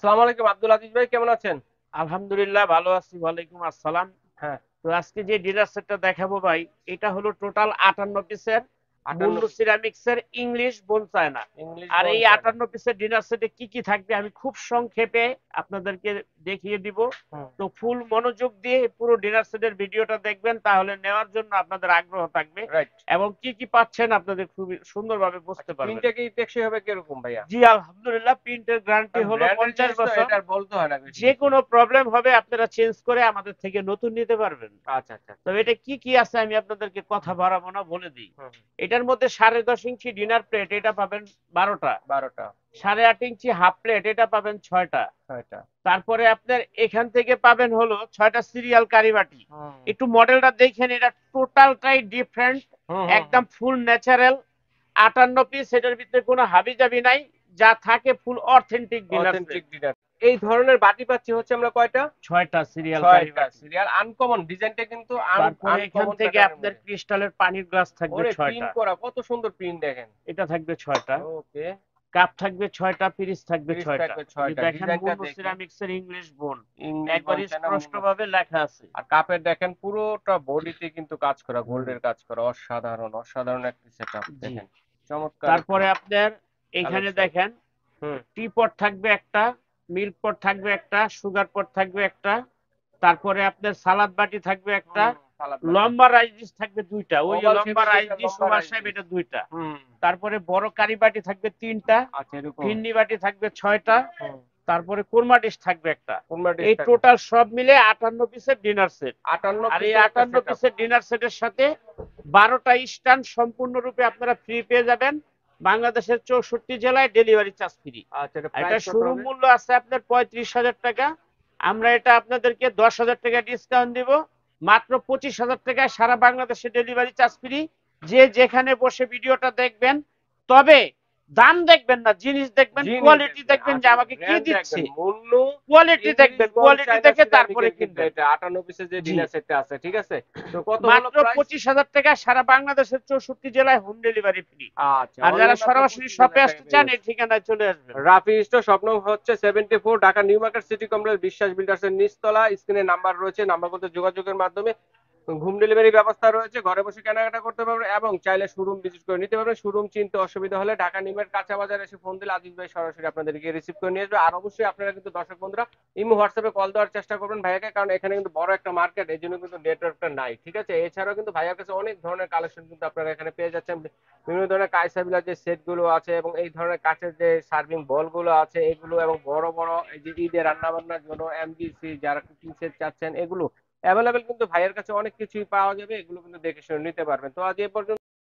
আসসালামু আলাইকুম আব্দুল আজিজ ভাই, কেমন আছেন? আলহামদুলিল্লাহ ভালো আছি। ওয়ালাইকুম আসসালাম। হ্যাঁ। তো আজকে যে ডিনার সেটটা দেখাবো ভাই, এটা হলো টোটাল 58 পিসের 58 মুন্নু সিরামিক্স এর ইংলিশ বোন চায়না। ইংলিশ আর এই বনসাই না। 58 পিসের ডিনার সেটে কি কি থাকবে আমি খুব সংক্ষেপে আপনাদেরকে দেখিয়ে দিব। হুম। তো ফুল মনোযোগ দিয়ে পুরো ডিনার সেটের ভিডিওটা দেখবেন, তাহলে নেওয়ার জন্য আপনাদের আগ্রহ থাকবে রাইট। এবং কি কি পাচ্ছেন আপনাদের খুবই সুন্দরভাবে বুঝতে আচ্ছা, পারবেন। প্রিন্টটা কি টেকসই হবে কিরকম ভাইয়া? জি আলহামদুলিল্লাহ, প্রিন্টের গ্যারান্টি কারণ হলো ব্র্যান্ডের 50 জিনিস তো বছর। এটা আর বলতে হয় না বেশি যে কিছু। কোনো প্রবলেম হবে আপনারা চেঞ্জ করে আমাদের থেকে নতুন নিতে পারবেন। আচ্ছা আচ্ছা তো আচ্ছা। এটা কি কি আছে আমি আপনাদেরকে কথা বাড়াবো না, বলে দিই। হুম। এটার মধ্যে 10.5 ইঞ্চি ডিনার প্লেট, এটা পাবেন 12টা। 12টা। 8.5 ইঞ্চি হাফ প্লেট, এটা পাবেন 6টা। 6টা। তারপরে আপনার এখান থেকে পাবেন হলো 6টা সিরিয়াল কারিবাটি। হুম একটু মডেলটা দেখেন, এটা টোটালটাই ডিফারেন্ট, হুম হুম একদম হুম। ফুল ন্যাচারাল। 58 পিস, এটার ভিতরে কোনো হাবিজাবি নাই, যা থাকে ফুল authentic dinner authentic set. Design. এই ধরনের বাটি পাচ্ছি হচ্ছে আমরা কয়টা? 6টা সিরিয়াল 6টা কারিবাটি। সিরিয়াল, আনকমন ডিজাইনটা কিন্তু তারপরে এখান আনকমন থেকে প্যাটার্নের আপনার মধ্যে। ক্রিস্টালের পানির গ্লাস থাকবে ওরে, প্রিন্ট 6টা। করা কত সুন্দর প্রিন্ট দেখেন। এটা থাকবে 6টা। ওকে। কাপ থাকবে 6টা, পিরিচ থাকবে ফ্রিজ 6টা। থাকবে এই যে 6টা, দেখেন ডিজাইনটা মুন্নু দেখেন। সিরামিক্স এর ইংলিশ বোন, ইংলিশ একবারই বনসাই না স্পষ্ট ভাবে লেখা আছে। আর কাপের দেখেন পুরোটা বডিতে কিন্তু কাজ করা, হুম, গোল্ডের কাজ করা, অসাধারণ অসাধারণ একটি সেটআপ জি। দেখেন। চমৎকার একটি তারপরে আপনার এখানে কালেকশন। দেখেন হুম। টি পট থাকবে একটা, মিল্ক পট থাকবে একটা, সুগার পট থাকবে একটা। তারপরে আপনার সালাদ বাটি থাকবে একটা, হুম, সালাদ বাটি। লম্বা রাইস ডিশ থাকবে 2টা, ওই যে ওভাল লম্বা শেপের রাইস যেটা ডিশ লম্বা সুমার রাইস সাহেব, ডিশ। এটা 2টা। হুম। তারপরে বড় কারি বাটি থাকবে 3টা, আচ্ছা, এরকম। ফিন্নি বাটি থাকবে 6টা। হুম। তারপরে কোরমা ডিশ থাকবে একটা। কোনবা ডিশ এই থাকবে। টোটাল সব মিলে 58 পিসের ডিনার সেট। 58 আর এই পিসের একটা 58 সেটআপ। পিসের ডিনার সেটের সাথে 12টা স্ট্যান্ড সম্পূর্ণরূপে আপনারা ফ্রি পেয়ে যাবেন। বাংলাদেশের 64 জেলায় ডেলিভারি চার্জ ফ্রি। আচ্ছা, এটা আর এটা প্রাইস কত শোরুম হবে? মূল্য আছে আপনার 35,000 টাকা। আমরা এটা আপনাদেরকে 10,000 টাকা ডিসকাউন্ট দিব। মাত্র 25,000 টাকায় সারা বাংলাদেশে ডেলিভারি চার্জ ফ্রি। যে যেখানে বসে ভিডিওটা দেখবেন, তবে দাম দেখবেন না, জিনিস দেখবেন, জিনিস কোয়ালিটি দেখবেন, দেখবেন যে আসলে আমাকে কি ব্র্যান্ড দিচ্ছে। দেখবেন, মূল্য। কোয়ালিটি ইংলিশ দেখবেন, বন কোয়ালিটি চায়না দেখে তারপরে সিরামিকের কিন্তু কিনবেন। এটা 58 পিসের যে জি, ডিনার সেটটা আছে, ঠিক আছে। তো কত হলো মাত্র প্রাইস? 25,000 টাকা সারা বাংলাদেশের 64 জেলায় হোম ডেলিভারি ফ্রি। আচ্ছা, আর যারা অনলি মাত্র সরাসরি 25,000 শপে টাকা আসতে পেয়ে চান, এই যাচ্ছে। ঠিকানায় চলে আসবেন। রাফি স্টোর, স্বপ্ন হচ্ছে 74, Dhaka new market city complex, বিশ্বাস বিল্ডার্স এর নিচতলা। স্ক্রিনে নাম্বার রয়েছে, নাম্বার করতে যোগাযোগের মাধ্যমে হোম ডেলিভারি ব্যবস্থা রয়েছে, ঘরে বসে কেনাকাটা করতে পারবেন এবং চাইলে শোরুম ভিজিট করে নিতে পারবেন। শোরুম চিনতে অসুবিধা হলে ঢাকা নিমের কাঁচা বাজার এসে ফোন দিলে আজিজ ভাই সরাসরি আপনাদেরকে রিসিভ করে নিয়ে আসবে। আর অবশ্যই আপনারা কিন্তু দর্শক বন্ধুরা ইমো হোয়াটসঅ্যাপে কল দেওয়ার চেষ্টা করবেন ভাইয়াকে, কারণ এখানে কিন্তু বড় একটা মার্কেট, এই জন্য কিন্তু নেটওয়ার্কটা নাই, ঠিক আছে। এছাড়াও কিন্তু ভাইয়ার কাছে অনেক ধরনের কালেকশন কিন্তু আপনারা এখানে পেয়ে যাচ্ছেন। বিভিন্ন ধরনের কাইসাবিলার যে সেট গুলো আছে এবং এই ধরনের কাঁচের যে সার্ভিং বল গুলো আছে এগুলো, এবং বড় বড় এই যে ঈদে রান্না বান্নার জন্য এমডিসি যারা কুকিং সেট চাচ্ছেন, এগুলো অ্যাভেলেবেল কিন্তু ভাইয়ের কাছে অনেক কিছুই পাওয়া যাবে। এগুলো কিন্তু দেখে শুনে নিতে পারবেন। তো আজ এ পর্যন্ত।